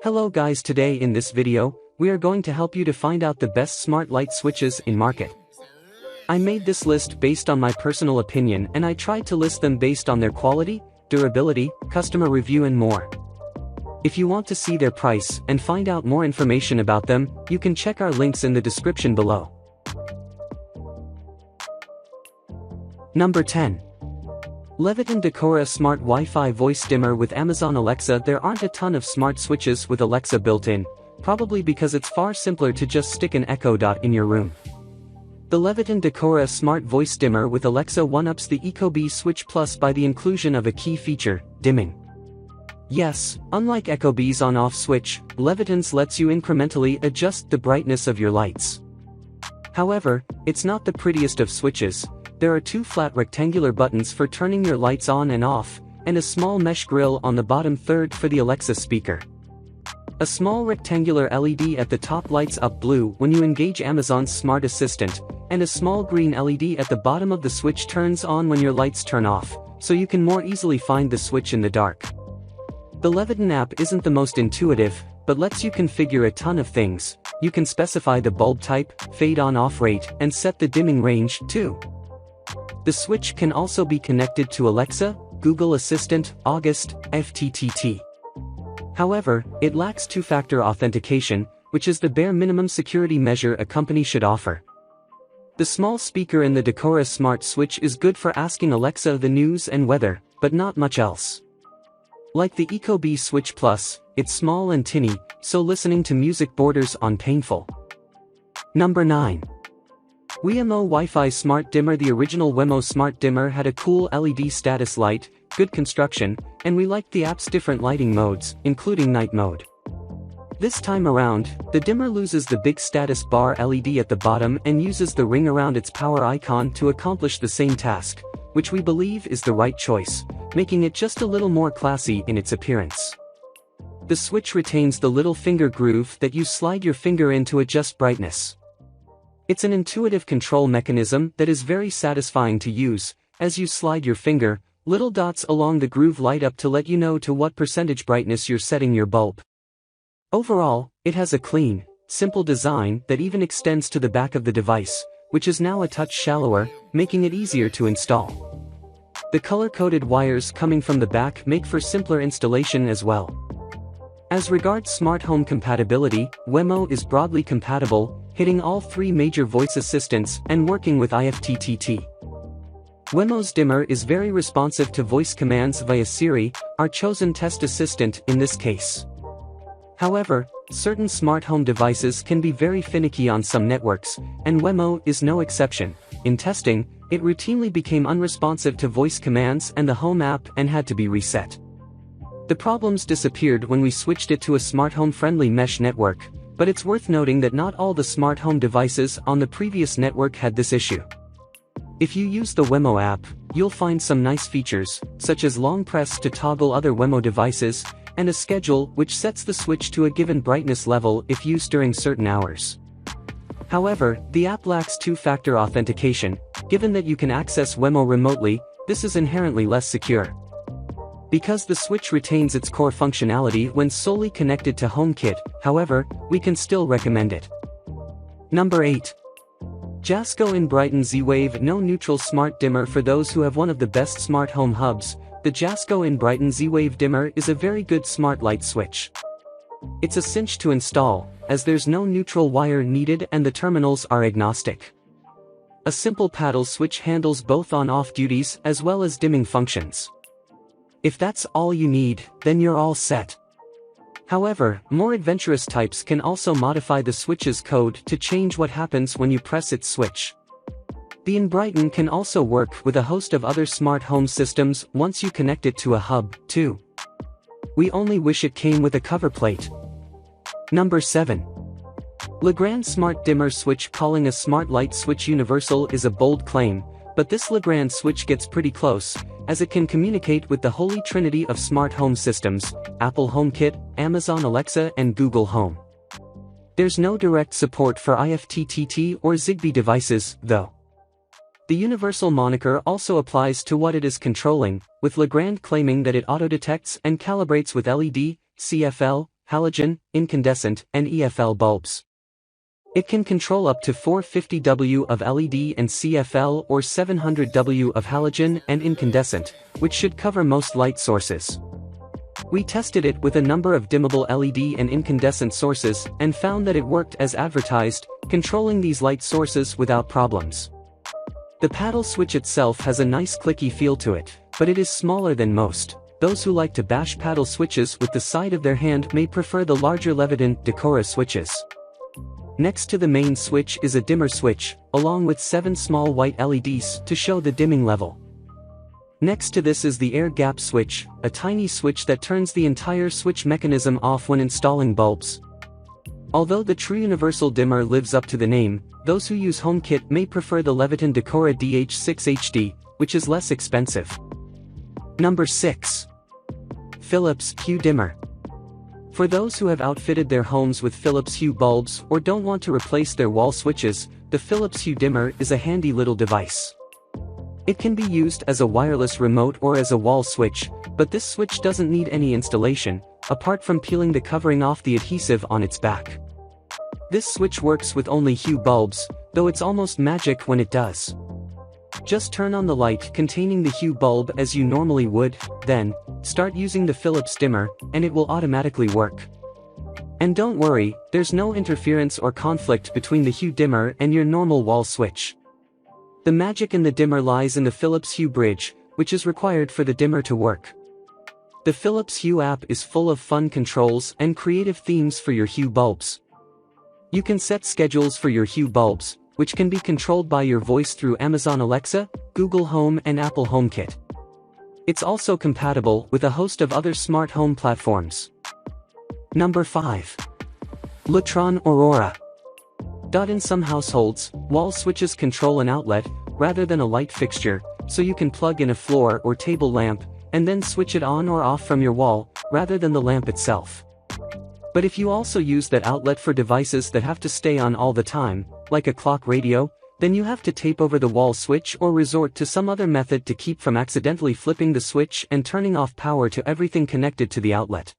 Hello guys, today in this video, we are going to help you to find out the best smart light switches in market. I made this list based on my personal opinion and I tried to list them based on their quality, durability, customer review and more. If you want to see their price and find out more information about them, you can check our links in the description below. Number 10. Leviton Decora Smart Wi-Fi Voice Dimmer with Amazon Alexa. There aren't a ton of smart switches with Alexa built in, probably because it's far simpler to just stick an Echo Dot in your room. The Leviton Decora Smart Voice Dimmer with Alexa one-ups the ecobee Switch Plus by the inclusion of a key feature, dimming. Yes, unlike ecobee's on-off switch, Leviton's lets you incrementally adjust the brightness of your lights. However, it's not the prettiest of switches. There are two flat rectangular buttons for turning your lights on and off, and a small mesh grille on the bottom third for the Alexa speaker. A small rectangular LED at the top lights up blue when you engage Amazon's Smart Assistant, and a small green LED at the bottom of the switch turns on when your lights turn off, so you can more easily find the switch in the dark. The Leviton app isn't the most intuitive, but lets you configure a ton of things. You can specify the bulb type, fade on-off rate, and set the dimming range, too. The switch can also be connected to Alexa, Google Assistant, August, FTTT. However, it lacks two-factor authentication, which is the bare minimum security measure a company should offer. The small speaker in the Decora Smart Switch is good for asking Alexa the news and weather, but not much else. Like the ecobee Switch Plus, it's small and tinny, so listening to music borders on painful. Number 9. Wemo Wi-Fi Smart Dimmer. The original Wemo Smart Dimmer had a cool LED status light, good construction, and we liked the app's different lighting modes, including night mode. This time around, the dimmer loses the big status bar LED at the bottom and uses the ring around its power icon to accomplish the same task, which we believe is the right choice, making it just a little more classy in its appearance. The switch retains the little finger groove that you slide your finger in to adjust brightness. It's an intuitive control mechanism that is very satisfying to use. As you slide your finger, little dots along the groove light up to let you know to what percentage brightness you're setting your bulb. Overall, it has a clean, simple design that even extends to the back of the device, which is now a touch shallower, making it easier to install. The color-coded wires coming from the back make for simpler installation as well. As regards smart home compatibility, Wemo is broadly compatible, hitting all three major voice assistants and working with IFTTT. Wemo's dimmer is very responsive to voice commands via Siri, our chosen test assistant in this case. However, certain smart home devices can be very finicky on some networks, and Wemo is no exception. In testing, it routinely became unresponsive to voice commands and the home app and had to be reset. The problems disappeared when we switched it to a smart home-friendly mesh network, but it's worth noting that not all the smart home devices on the previous network had this issue. If you use the Wemo app, you'll find some nice features, such as long press to toggle other Wemo devices, and a schedule which sets the switch to a given brightness level if used during certain hours. However, the app lacks two-factor authentication. Given that you can access Wemo remotely, this is inherently less secure. Because the switch retains its core functionality when solely connected to HomeKit, however, we can still recommend it. Number 8. Jasco in Brighton Z-Wave No Neutral Smart Dimmer. For those who have one of the best smart home hubs, the Jasco in Brighton Z-Wave Dimmer is a very good smart light switch. It's a cinch to install, as there's no neutral wire needed and the terminals are agnostic. A simple paddle switch handles both on-off duties as well as dimming functions. If that's all you need, then you're all set. However, more adventurous types can also modify the switch's code to change what happens when you press its switch. The in Brighton can also work with a host of other smart home systems once you connect it to a hub, too. We only wish it came with a cover plate. Number 7. Legrand Smart Dimmer Switch. Calling a smart light switch universal is a bold claim, but this Legrand switch gets pretty close, as it can communicate with the holy trinity of smart home systems, Apple HomeKit, Amazon Alexa and Google Home. There's no direct support for IFTTT or Zigbee devices, though. The universal moniker also applies to what it is controlling, with Legrand claiming that it auto-detects and calibrates with LED, CFL, halogen, incandescent, and EFL bulbs. It can control up to 450W of LED and CFL or 700W of halogen and incandescent, which should cover most light sources. We tested it with a number of dimmable LED and incandescent sources and found that it worked as advertised, controlling these light sources without problems. The paddle switch itself has a nice clicky feel to it, but it is smaller than most. Those who like to bash paddle switches with the side of their hand may prefer the larger Leviton Decora switches. Next to the main switch is a dimmer switch, along with 7 small white LEDs to show the dimming level. Next to this is the air gap switch, a tiny switch that turns the entire switch mechanism off when installing bulbs. Although the true universal dimmer lives up to the name, those who use HomeKit may prefer the Leviton Decora DH6HD, which is less expensive. Number 6. Philips Hue Dimmer. For those who have outfitted their homes with Philips Hue bulbs or don't want to replace their wall switches, the Philips Hue Dimmer is a handy little device. It can be used as a wireless remote or as a wall switch, but this switch doesn't need any installation, apart from peeling the covering off the adhesive on its back. This switch works with only Hue bulbs, though it's almost magic when it does. Just turn on the light containing the Hue bulb as you normally would, then, start using the Philips dimmer, and it will automatically work. And don't worry, there's no interference or conflict between the Hue dimmer and your normal wall switch. The magic in the dimmer lies in the Philips Hue bridge, which is required for the dimmer to work. The Philips Hue app is full of fun controls and creative themes for your Hue bulbs. You can set schedules for your Hue bulbs, which can be controlled by your voice through Amazon Alexa, Google Home and Apple HomeKit. It's also compatible with a host of other smart home platforms. Number 5. Lutron Aurora. In some households, wall switches control an outlet, rather than a light fixture, so you can plug in a floor or table lamp, and then switch it on or off from your wall, rather than the lamp itself. But if you also use that outlet for devices that have to stay on all the time, like a clock radio, then you have to tape over the wall switch or resort to some other method to keep from accidentally flipping the switch and turning off power to everything connected to the outlet.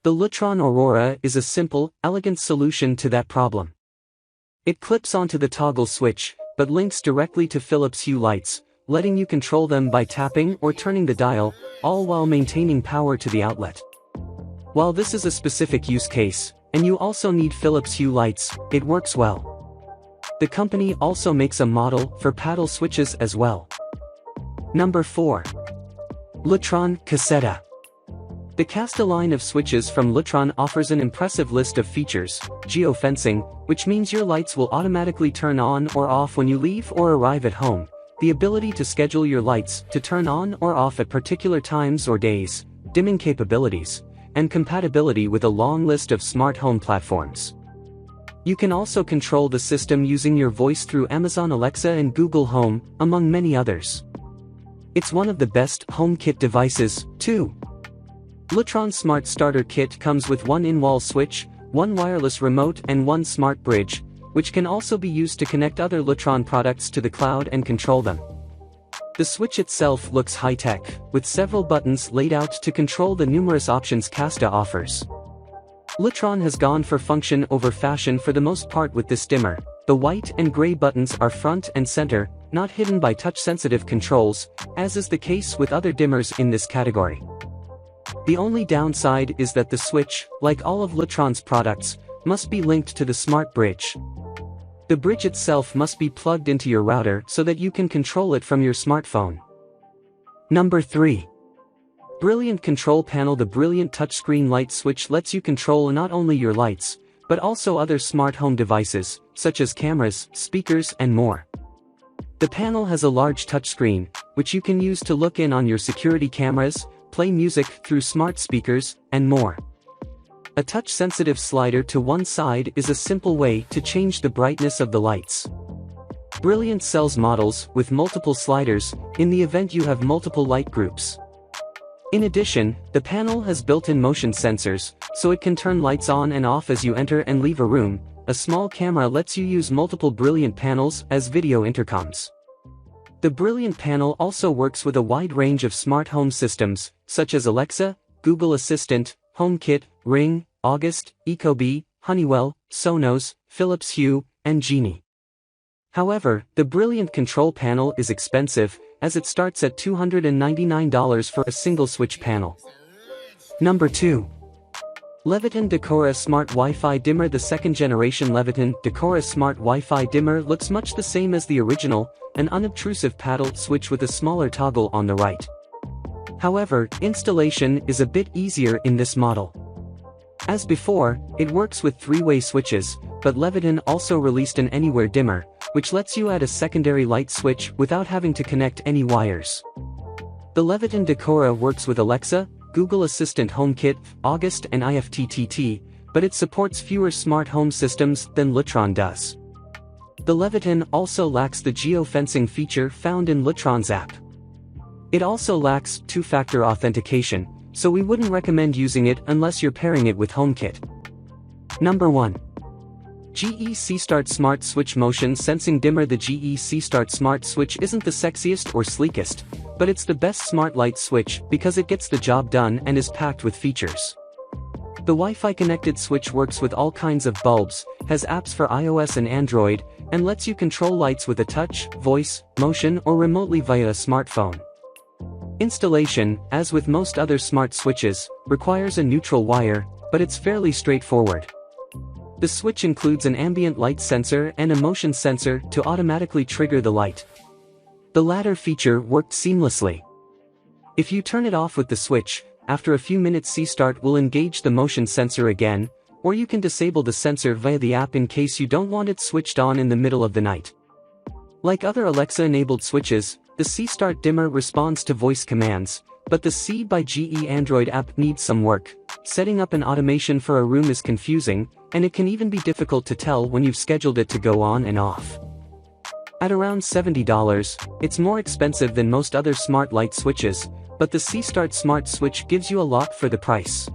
The Lutron Aurora is a simple, elegant solution to that problem. It clips onto the toggle switch, but links directly to Philips Hue lights, letting you control them by tapping or turning the dial, all while maintaining power to the outlet. While this is a specific use case, and you also need Philips Hue lights, it works well. The company also makes a model for paddle switches as well. Number 4. Lutron Caseta. The Casta line of switches from Lutron offers an impressive list of features: geofencing, which means your lights will automatically turn on or off when you leave or arrive at home, the ability to schedule your lights to turn on or off at particular times or days, dimming capabilities, and compatibility with a long list of smart home platforms. You can also control the system using your voice through Amazon Alexa and Google Home, among many others. It's one of the best HomeKit devices, too. Lutron Smart Starter Kit comes with one in-wall switch, one wireless remote and one smart bridge, which can also be used to connect other Lutron products to the cloud and control them. The switch itself looks high-tech, with several buttons laid out to control the numerous options Casta offers. Lutron has gone for function over fashion for the most part with this dimmer. The white and gray buttons are front and center, not hidden by touch-sensitive controls, as is the case with other dimmers in this category. The only downside is that the switch, like all of Lutron's products, must be linked to the smart bridge. The bridge itself must be plugged into your router so that you can control it from your smartphone. Number 3. Brilliant Control Panel. The Brilliant touchscreen light switch lets you control not only your lights, but also other smart home devices, such as cameras, speakers, and more. The panel has a large touchscreen, which you can use to look in on your security cameras, play music through smart speakers, and more. A touch-sensitive slider to one side is a simple way to change the brightness of the lights. Brilliant sells models with multiple sliders, in the event you have multiple light groups. In addition, the panel has built-in motion sensors, so it can turn lights on and off as you enter and leave a room. A small camera lets you use multiple Brilliant panels as video intercoms. The Brilliant panel also works with a wide range of smart home systems, such as Alexa, Google Assistant, HomeKit, Ring, August, Ecobee, Honeywell, Sonos, Philips Hue, and Genie. However, the brilliant control panel is expensive, as it starts at $299 for a single switch panel. Number 2. Leviton Decora Smart Wi-Fi Dimmer. The second generation Leviton Decora Smart Wi-Fi Dimmer looks much the same as the original, an unobtrusive paddle switch with a smaller toggle on the right. However, installation is a bit easier in this model. As before, it works with 3-way switches, but Leviton also released an Anywhere dimmer, which lets you add a secondary light switch without having to connect any wires. The Leviton Decora works with Alexa, Google Assistant HomeKit, August and IFTTT, but it supports fewer smart home systems than Lutron does. The Leviton also lacks the geofencing feature found in Lutron's app. It also lacks two-factor authentication, so we wouldn't recommend using it unless you're pairing it with HomeKit. Number 1. GE C-Start Smart Switch Motion Sensing Dimmer. The GE C-Start Smart Switch isn't the sexiest or sleekest, but it's the best smart light switch because it gets the job done and is packed with features. The Wi-Fi connected switch works with all kinds of bulbs, has apps for iOS and Android, and lets you control lights with a touch, voice, motion, or remotely via a smartphone. Installation, as with most other smart switches, requires a neutral wire, but it's fairly straightforward. The switch includes an ambient light sensor and a motion sensor to automatically trigger the light. The latter feature worked seamlessly. If you turn it off with the switch, after a few minutes C-Start will engage the motion sensor again, or you can disable the sensor via the app in case you don't want it switched on in the middle of the night. Like other Alexa-enabled switches, the C-Start dimmer responds to voice commands, but the C by GE Android app needs some work. Setting up an automation for a room is confusing, and it can even be difficult to tell when you've scheduled it to go on and off. At around $70, it's more expensive than most other smart light switches, but the C-Start Smart Switch gives you a lot for the price.